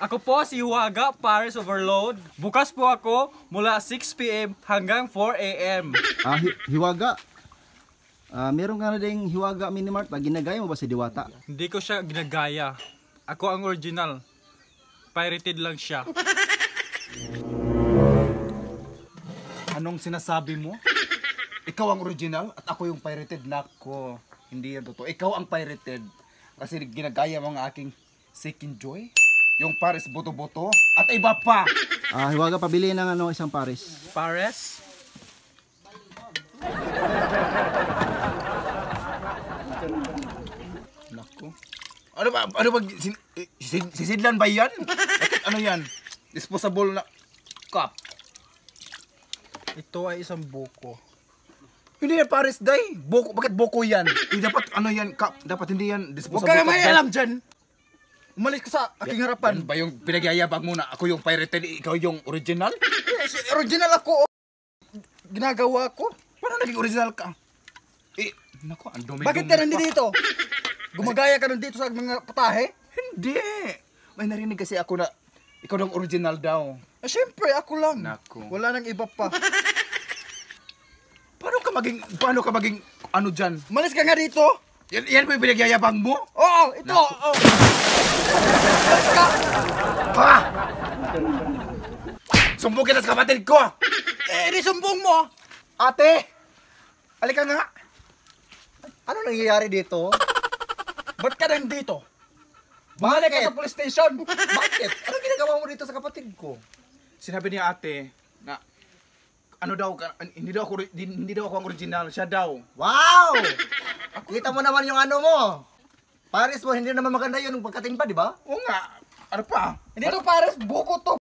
Ako po si Hiwaga Paris Overload. Bukas po ako mula 6 PM hanggang 4 AM. Hiwaga. Meron ka na ding Hiwaga Minimart. Ginagaya mo ba si Diwata? Hindi ko siya ginagaya. Ako ang original. Pirated lang siya. Anong sinasabi mo? Ikaw ang original at ako yung pirated. Nako, hindi yan totoo. Ikaw ang pirated. Kasi ginagaya mo ang aking second joy. Yung Paris boto-boto at iba pa. Hiwaga, pabili ng isang Paris. Pares? Nako. Ano ba sisidlan ba yan? Bakit ano yan? Disposable na cup. Ito ay isang buko. Hindi yan Paris day. Boko, bakit boko yan? Dapat ano yan cup? Dapat hindi yan disposable. Huwag ka cup may day. alam dyan! Umalis ka sa aking harapan. Yan ba yung pinagyayabang mo na ako yung pirated, ikaw yung original? Original ako. Ginagawa ko. Paano naging original ka? Nako, ang dumi-dumi. Bakit ka nandito? Gumagaya ka nandito sa mga patahe? Hindi. May narinig kasi ako na ikaw yung original daw. Siyempre, ako lang. Nako. Wala nang iba pa. Paano ka maging ano dyan? Malis ka nga dito. Yan ba yung pinagyayabang mo? Oo, ito. Oh. Malis ka. Ha? Sumbong kita sa kapatid ko. Sumbong mo. Ate, halika nga. Ano nangyayari dito? Ba't ka nandito? Bumalik ka sa police station. Bakit? Ano ginagawa mo dito sa kapatid ko? Sinabi niya ate na ano daw, hindi daw ako ang original, siya daw. Wow! Kita mo naman yung ano mo. Paris mo, hindi naman maganda yun pagkating pa, di ba? Oo nga. Ano pa? Hindi to Paris, buko to.